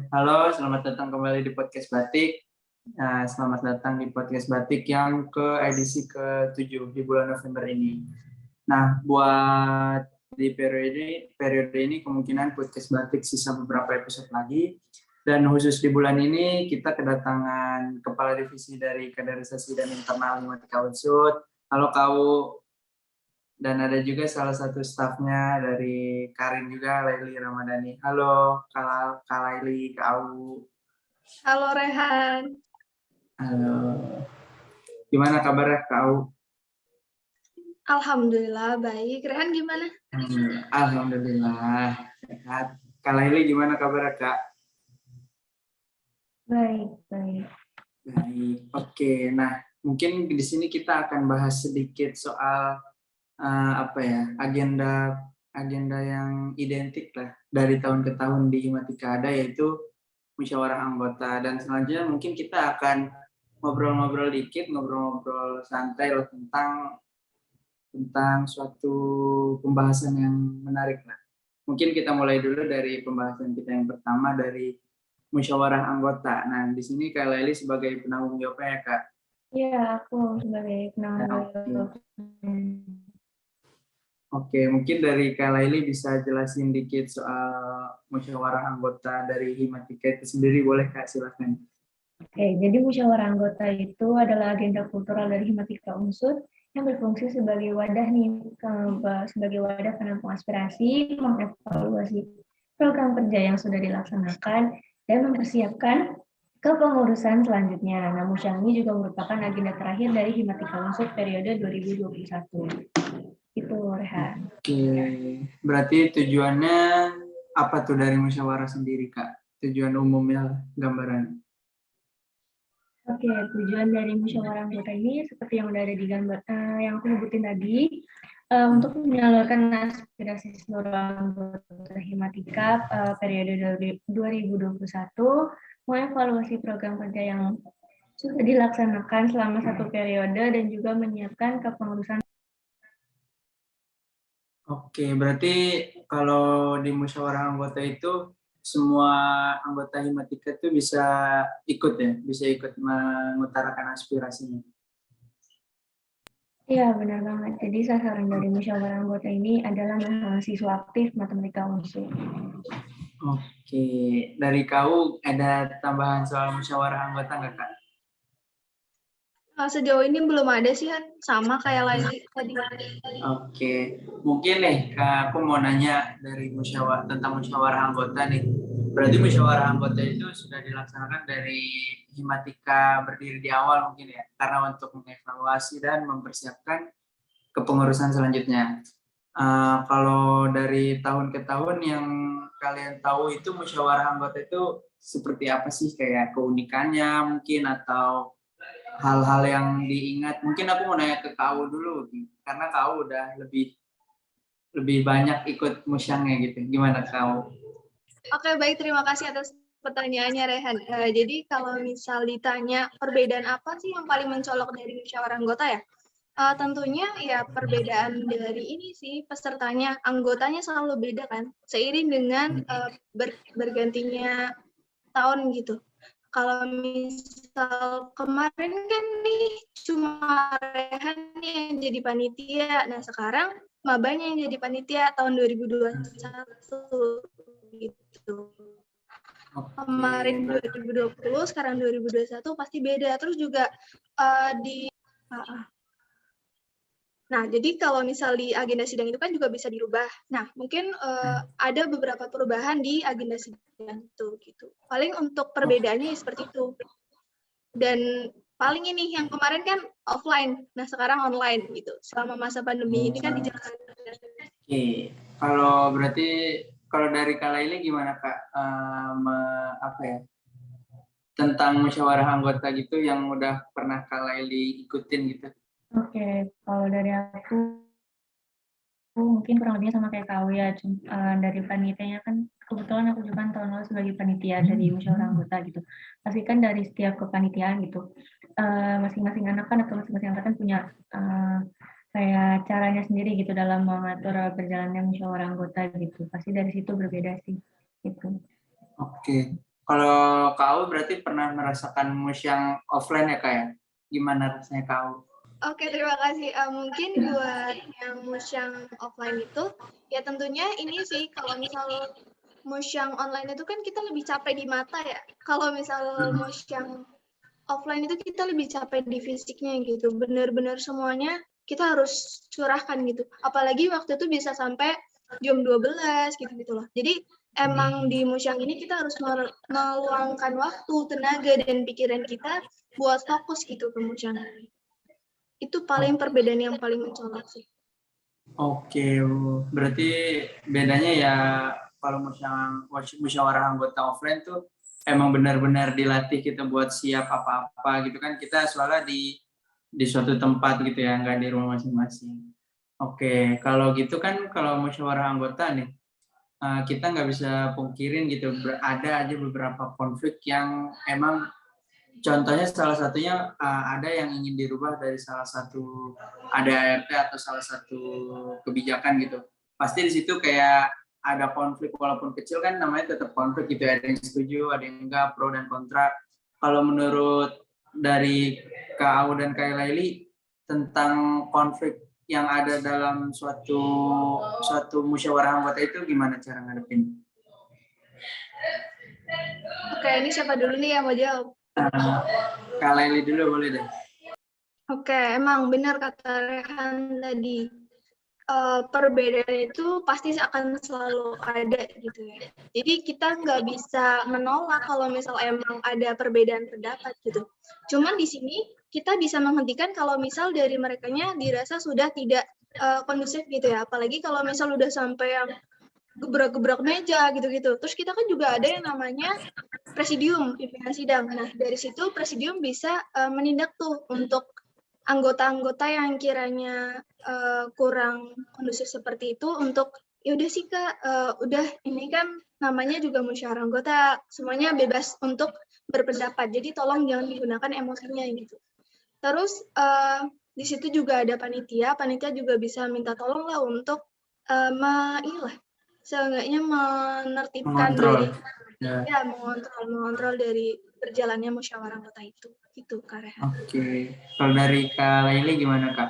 Halo, selamat datang kembali di podcast Batik. Selamat datang di podcast Batik yang ke edisi ke-7 di bulan November ini. Nah, buat di periode ini kemungkinan podcast Batik sisa beberapa episode lagi. Dan khusus di bulan ini kita kedatangan Kepala Divisi dari Kaderisasi dan Internal Himatika Unsud. Halo Kau, dan ada juga salah satu stafnya dari Karin juga, Laili Ramadhani. Halo, Kak Laili, Kak Au. Halo Rehan. Halo. Gimana kabarnya Kak Au? Alhamdulillah baik. Rehan gimana? Alhamdulillah sehat. Kak Laili gimana kabarnya Kak? Baik. Baik. Oke, nah mungkin di sini kita akan bahas sedikit soal agenda yang identik lah dari tahun ke tahun di Himatika ada, yaitu musyawarah anggota. Dan selanjutnya mungkin kita akan ngobrol-ngobrol santai loh tentang suatu pembahasan yang menarik lah. Mungkin kita mulai dulu dari pembahasan kita yang pertama dari musyawarah anggota. Nah, di sini Kak Laili sebagai penanggung jawabnya ya Kak. Iya, aku sebagai penanggung jawab. Oke, mungkin dari Kak Laili bisa jelasin dikit soal musyawarah anggota dari Himatika itu sendiri, boleh Kak? Silakan. Oke, jadi musyawarah anggota itu adalah agenda kultural dari Himatika Unsud yang berfungsi sebagai wadah penampung aspirasi, mengevaluasi program kerja yang sudah dilaksanakan, dan mempersiapkan kepengurusan selanjutnya. Nah, musyawarah ini juga merupakan agenda terakhir dari Himatika Unsud periode 2021. Itu, Rehan. Oke, berarti tujuannya apa tuh dari musyawarah sendiri Kak? Tujuan umumnya gambaran. Oke, tujuan dari musyawarah anggota ini seperti yang udah ada di gambar yang aku sebutin tadi, untuk menyalurkan aspirasi seluruh anggota Himatika periode 2021, mengevaluasi program kerja yang sudah dilaksanakan selama satu periode dan juga menyiapkan kepengurusan. Oke, berarti kalau di musyawarah anggota itu semua anggota Himatika itu bisa ikut ya, bisa ikut mengutarakan aspirasinya. Iya, benar banget. Jadi sasaran dari musyawarah anggota ini adalah mahasiswa aktif Matematika Unsur. Oke, dari kau ada tambahan soal musyawarah anggota nggak Kak? Sejauh ini belum ada sih, Han. Sama kayak Laili tadi. Oke, mungkin nih Kak, aku mau nanya dari tentang musyawarah anggota nih. Berarti musyawarah anggota itu sudah dilaksanakan dari Himatika berdiri di awal mungkin ya, karena untuk mengevaluasi dan mempersiapkan kepengurusan selanjutnya. Kalau dari tahun ke tahun yang kalian tahu itu musyawarah anggota itu seperti apa sih, kayak keunikannya mungkin atau hal-hal yang diingat. Mungkin aku mau nanya ke kau dulu karena kau udah lebih banyak ikut musyangnya gitu. Gimana kau? Oke, baik. Terima kasih atas pertanyaannya, Rehan. Jadi kalau misal ditanya perbedaan apa sih yang paling mencolok dari musyawarah anggota ya? Tentunya ya perbedaan dari ini sih, pesertanya, anggotanya selalu beda kan, seiring dengan bergantinya tahun gitu. Kalau misal kemarin kan nih cuma Rehan yang jadi panitia, nah sekarang mabanya yang jadi panitia tahun 2021 gitu. Kemarin 2020, sekarang 2021 pasti beda. Terus juga Nah, jadi kalau misal di agenda sidang itu kan juga bisa dirubah. Nah, mungkin ada beberapa perubahan di agenda sidang itu gitu. Paling untuk perbedaannya seperti itu. Dan paling ini yang kemarin kan offline, nah sekarang online gitu. Selama masa pandemi ini kan dijalankan. Oke, kalau berarti kalau dari Kak Laili gimana Kak? Apa ya? Tentang musyawarah anggota gitu yang udah pernah Kak Laili ikutin gitu. Oke, kalau dari aku mungkin kurang lebihnya sama kayak kau ya, dari panitianya kan kebetulan aku juga kan tahun lalu sebagai panitia dari musyawarah anggota gitu. Pasti kan dari setiap kepanitiaan gitu, masing-masing anak kan atau masing-masing angkatan punya kayak caranya sendiri gitu dalam mengatur berjalannya musyawarah anggota gitu. Pasti dari situ berbeda sih gitu. Oke, Kalau kau berarti pernah merasakan mus yang offline ya Kak ya? Gimana rasanya kau? Oke, terima kasih. Mungkin buat yang mus yang offline itu, ya tentunya ini sih, kalau misal mus yang online itu kan kita lebih capek di mata ya. Kalau misal mus yang offline itu kita lebih capek di fisiknya gitu. Benar-benar semuanya kita harus curahkan gitu. Apalagi waktu itu bisa sampai jam 12 gitu-gitu loh. Jadi emang di mus yang ini kita harus meluangkan waktu, tenaga, dan pikiran kita buat fokus gitu ke mus yang ini. Itu paling perbedaan yang paling mencolok sih. Oke, berarti bedanya ya kalau musyawarah anggota offline tuh emang benar-benar dilatih kita buat siap apa-apa gitu kan, kita soalnya di suatu tempat gitu ya, nggak di rumah masing-masing. Oke, kalau gitu kan kalau musyawarah anggota nih, kita nggak bisa pungkirin gitu, ada aja beberapa konflik yang emang contohnya salah satunya ada yang ingin dirubah dari salah satu ADART atau salah satu kebijakan gitu. Pasti di situ kayak ada konflik walaupun kecil kan namanya tetap konflik gitu. Ada yang setuju, ada yang enggak, pro dan kontra. Kalau menurut dari Kak Au dan Kak Laili tentang konflik yang ada dalam suatu musyawarah anggota itu gimana cara ngadepin? Oke, ini siapa dulu nih yang mau jawab? Kak Laili dulu boleh deh. Oke, emang benar kata Rehan tadi. Perbedaan itu pasti akan selalu ada gitu ya. Jadi kita nggak bisa menolak kalau misal emang ada perbedaan pendapat gitu. Cuman di sini kita bisa menghentikan kalau misal dari merekanya dirasa sudah tidak kondusif gitu ya. Apalagi kalau misal udah sampai yang gebrak-gebrak meja gitu-gitu. Terus kita kan juga ada yang namanya presidium pimpinan sidang. Nah dari situ presidium bisa menindak tuh untuk anggota-anggota yang kiranya kurang kondusif seperti itu untuk ya udah sih Kak, udah ini kan namanya juga musyawarah anggota, semuanya bebas untuk berpendapat. Jadi tolong jangan digunakan emosinya gitu. Terus di situ juga ada panitia juga bisa minta tolong lah untuk inilah seenggaknya menertibkan Mengontrol. dari Ya. mengontrol dari berjalannya musyawarah anggota itu. Gitu Kak Rehan. Oke, kalau dari Kak Laili gimana Kak?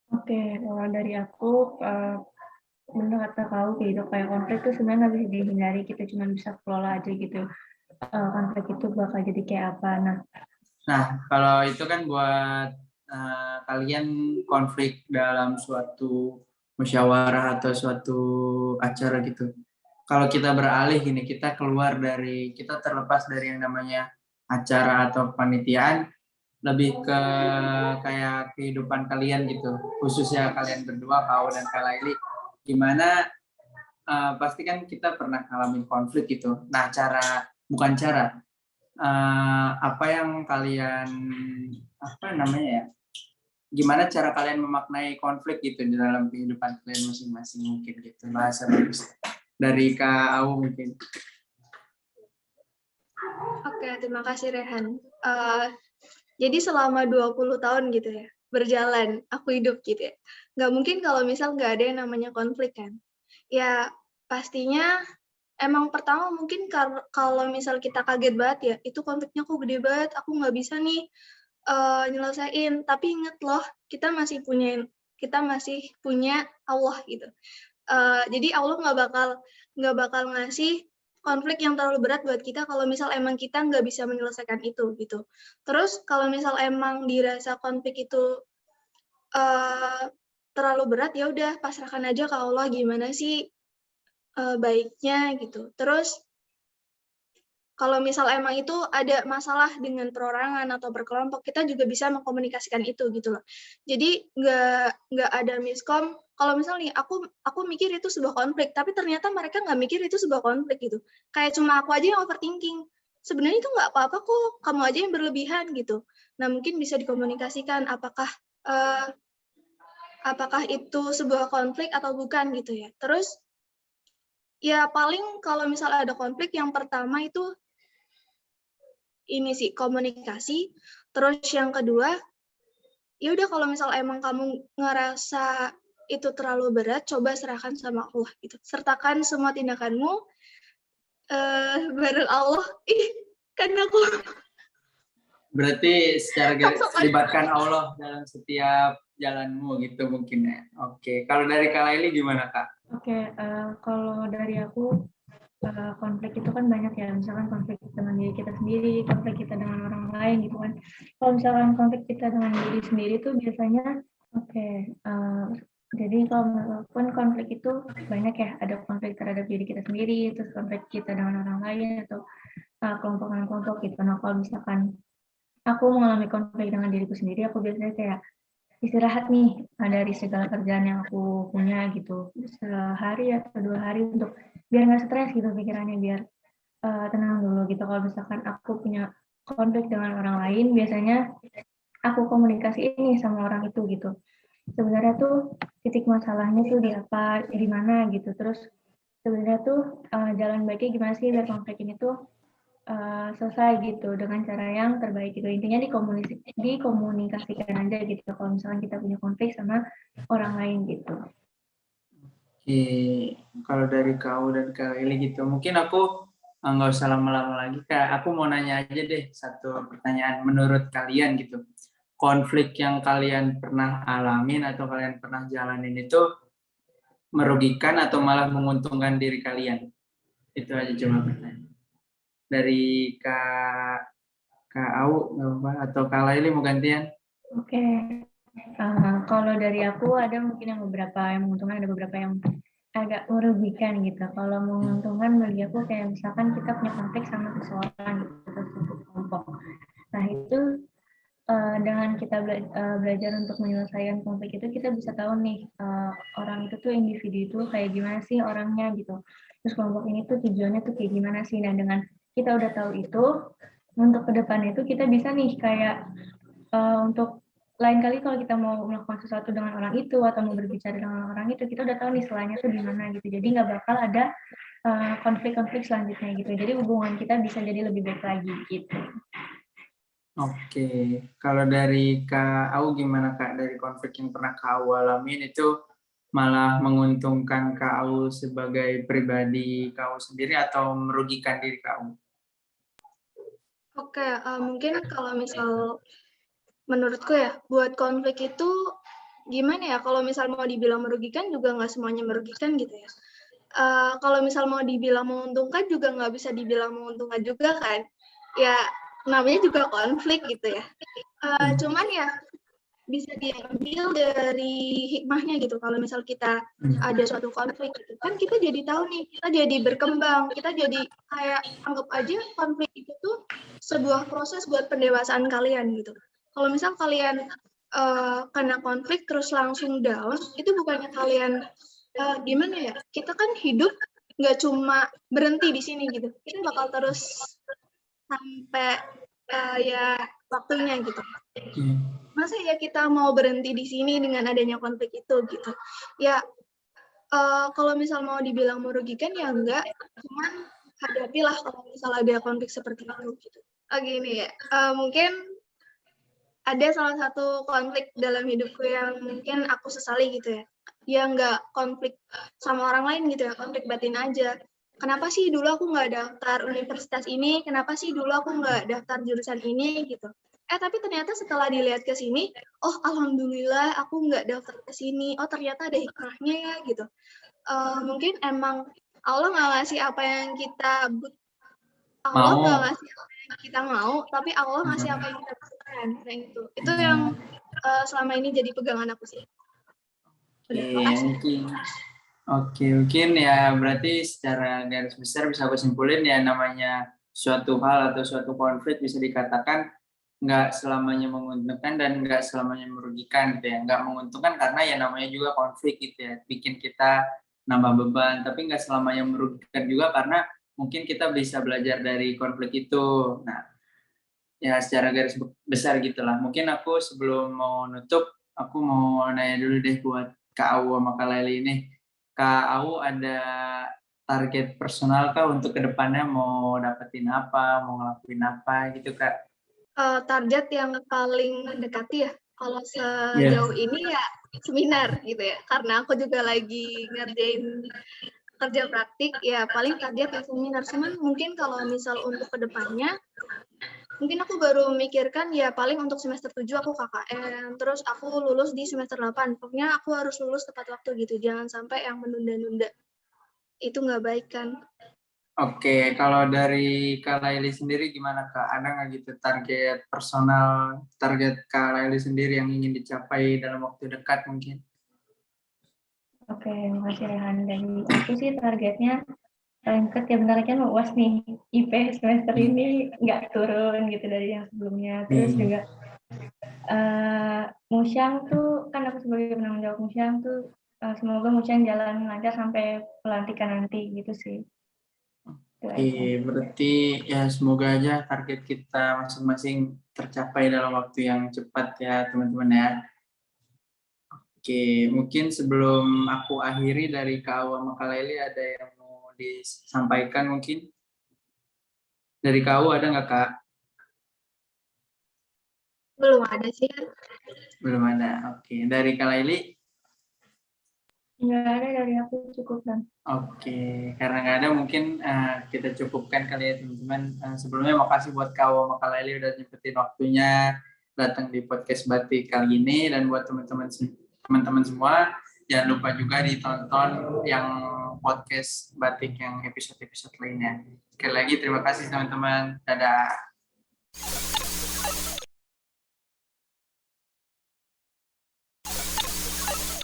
Oke, kalau dari aku, benar kata kau gitu, kayak konflik itu sebenarnya nggak bisa dihindari, kita cuma bisa kelola aja gitu. Konflik itu bakal jadi kayak apa. Nah, kalau itu kan buat kalian konflik dalam suatu musyawarah atau suatu acara gitu. Kalau kita beralih ini, kita terlepas dari yang namanya acara atau panitiaan, lebih ke kayak kehidupan kalian gitu, khususnya kalian berdua, Kau dan Kak Laili, gimana pasti kan kita pernah ngalamin konflik gitu. Nah, apa yang kalian gimana cara kalian memaknai konflik gitu di dalam kehidupan kalian masing-masing mungkin gitu bahasa bagus dari Kak Au mungkin. Oke, terima kasih Rehan. Jadi selama 20 tahun gitu ya, berjalan, aku hidup gitu ya. Nggak mungkin kalau misal nggak ada yang namanya konflik kan. Ya, pastinya emang pertama mungkin kalau misal kita kaget banget ya, itu konfliknya kok gede banget, aku nggak bisa nih nyelesain. Tapi inget loh, kita masih punya Allah gitu. Jadi Allah nggak bakal ngasih konflik yang terlalu berat buat kita kalau misal emang kita nggak bisa menyelesaikan itu gitu. Terus kalau misal emang dirasa konflik itu terlalu berat, ya udah pasrahkan aja ke Allah gimana sih baiknya gitu. Terus kalau misal emang itu ada masalah dengan perorangan atau berkelompok, kita juga bisa mengkomunikasikan itu gitu loh. Jadi nggak ada miskom. Kalau misal nih aku mikir itu sebuah konflik, tapi ternyata mereka nggak mikir itu sebuah konflik gitu. Kayak cuma aku aja yang overthinking. Sebenarnya itu nggak apa-apa kok, kamu aja yang berlebihan gitu. Nah mungkin bisa dikomunikasikan apakah itu sebuah konflik atau bukan gitu ya. Terus ya paling kalau misal ada konflik yang pertama itu ini sih komunikasi. Terus yang kedua, ya udah kalau misal emang kamu ngerasa itu terlalu berat, coba serahkan sama Allah gitu. Sertakan semua tindakanmu Bareng Allah. Ih, kan aku Berarti secara garis sok-sokan. libatkan Allah dalam setiap jalanmu gitu mungkin ya. Oke, kalau dari Kak Laili gimana Kak? Oke, kalau dari aku konflik itu kan banyak ya, misalkan konflik dengan diri kita sendiri, konflik kita dengan orang lain gitu kan. Kalau misalkan konflik kita dengan diri sendiri tuh biasanya, jadi kalau menurutku konflik itu banyak ya, ada konflik terhadap diri kita sendiri, terus konflik kita dengan orang lain atau kelompok dengan kelompok gitu. Nah kalau misalkan aku mengalami konflik dengan diriku sendiri, aku biasanya kayak istirahat nih dari segala kerjaan yang aku punya gitu, sehari atau 2 hari untuk biar nggak stres gitu pikirannya, biar tenang dulu gitu. Kalau misalkan aku punya konflik dengan orang lain, biasanya aku komunikasi ini sama orang itu gitu. Sebenarnya tuh titik masalahnya tuh di apa, di mana gitu. Terus sebenarnya tuh jalan baiknya gimana sih biar konflik ini tuh selesai gitu dengan cara yang terbaik gitu. Intinya dikomunikasikan aja gitu kalau misalkan kita punya konflik sama orang lain gitu. Oke, kalau dari kau dan Kak Laili gitu, mungkin aku nggak usah lama-lama lagi Kak. Aku mau nanya aja deh satu pertanyaan. Menurut kalian gitu, konflik yang kalian pernah alamin atau kalian pernah jalanin itu merugikan atau malah menguntungkan diri kalian? Itu aja cuma pertanyaan. Dari Kak Au nggak apa, atau Kak Laili mau gantian? Oke. Kalau dari aku ada mungkin yang beberapa yang menguntungkan, ada beberapa yang agak merugikan gitu. Kalau menguntungkan bagi aku kayak misalkan kita punya konflik sama seseorang gitu, satu kelompok. Nah itu dengan kita belajar untuk menyelesaikan konflik itu, kita bisa tahu nih orang itu tuh individu itu kayak gimana sih orangnya gitu. Terus kelompok ini tuh tujuannya tuh kayak gimana sih. Nah dengan kita udah tahu itu, untuk kedepannya itu kita bisa nih kayak untuk lain kali kalau kita mau melakukan sesuatu dengan orang itu atau mau berbicara dengan orang itu, kita udah tahu nih selanya tuh di mana gitu. Jadi nggak bakal ada konflik-konflik selanjutnya gitu. Jadi hubungan kita bisa jadi lebih baik lagi gitu. Oke, kalau dari Kak Au gimana Kak? Dari konflik yang pernah Kak Au alamin itu malah menguntungkan Kak Au sebagai pribadi Kak Au sendiri atau merugikan diri Kak Au? Oke, mungkin kalau misal menurutku ya, buat konflik itu gimana ya, kalau misal mau dibilang merugikan juga nggak semuanya merugikan gitu ya. Kalau misal mau dibilang menguntungkan juga nggak bisa dibilang menguntungkan juga kan. Ya, namanya juga konflik gitu ya. Cuman ya bisa diambil dari hikmahnya gitu. Kalau misal kita ada suatu konflik gitu, kan kita jadi tahu nih, kita jadi berkembang, kita jadi kayak anggap aja konflik itu tuh sebuah proses buat pendewasaan kalian gitu. Kalau misal kalian kena konflik terus langsung down, itu bukannya kalian gimana ya? Kita kan hidup nggak cuma berhenti di sini gitu. Kita bakal terus sampai ya waktunya gitu. Masa ya kita mau berhenti di sini dengan adanya konflik itu gitu. Ya kalau misal mau dibilang merugikan ya enggak, cuman hadapilah kalau misal ada konflik seperti itu gitu. Gini ya, mungkin ada salah satu konflik dalam hidupku yang mungkin aku sesali gitu ya. Ya enggak konflik sama orang lain gitu ya, konflik batin aja. Kenapa sih dulu aku nggak daftar universitas ini? Kenapa sih dulu aku nggak daftar jurusan ini gitu? Tapi ternyata setelah dilihat ke sini, oh alhamdulillah aku nggak daftar ke sini. Oh ternyata ada hikmahnya ya gitu. Mungkin emang Allah nggak ngasih apa yang kita Allah nggak ngasih apa yang kita mau, tapi Allah ngasih apa yang kita butuhkan. Kayak gitu. Itu yang selama ini jadi pegangan aku sih. Mungkin ya berarti secara garis besar bisa aku simpulin ya, namanya suatu hal atau suatu konflik bisa dikatakan nggak selamanya menguntungkan dan nggak selamanya merugikan gitu ya. Nggak menguntungkan karena ya namanya juga konflik gitu ya, bikin kita nambah beban, tapi nggak selamanya merugikan juga karena mungkin kita bisa belajar dari konflik itu. Nah, ya secara garis besar gitulah. Mungkin aku sebelum mau nutup, aku mau nanya dulu deh buat Kak Au sama Kak Laili ini. Kak Au ada target personal Kak untuk kedepannya, mau dapetin apa, mau ngelakuin apa gitu Kak? Target yang paling mendekati ya, kalau sejauh ini ya seminar gitu ya, karena aku juga lagi ngerjain kerja praktik ya paling target ya seminar. Cuman mungkin kalau misal untuk kedepannya, mungkin aku baru memikirkan ya paling untuk semester 7 aku KKN, terus aku lulus di semester 8. Pokoknya aku harus lulus tepat waktu gitu, jangan sampai yang menunda-nunda. Itu nggak baik kan. Oke, kalau dari Kak Laili sendiri gimana Kak? Ada nggak gitu target personal, target Kak Laili sendiri yang ingin dicapai dalam waktu dekat mungkin? Oke, makasih Rehan. Dari aku sih targetnya paling dekat ya bentar lagi kan mau UAS nih. IP semester ini nggak turun gitu dari yang sebelumnya. Terus juga Musyang tuh, kan aku sebagai penanggung jawab Musyang tuh, semoga Musyang jalan lancar sampai pelantikan nanti gitu sih. Itu aja. Oke, berarti ya semoga aja target kita masing-masing tercapai dalam waktu yang cepat ya teman-teman ya. Oke, mungkin sebelum aku akhiri dari Kak Awa sama Kak Laili ada yang mau disampaikan mungkin? Dari Kak Awa ada nggak Kak? Belum ada sih. Belum ada. Oke, dari Kak Laili? Nggak ada dari aku cukup kan. Oke, karena nggak ada mungkin kita cukupkan kali ya teman-teman. Sebelumnya makasih buat Kak Awa sama Kak Laili udah nyempetin waktunya datang di podcast Batik kali ini, dan buat teman-teman semua jangan lupa juga ditonton yang podcast Batik yang episode-episode lainnya. Sekali lagi terima kasih teman-teman. Dadah.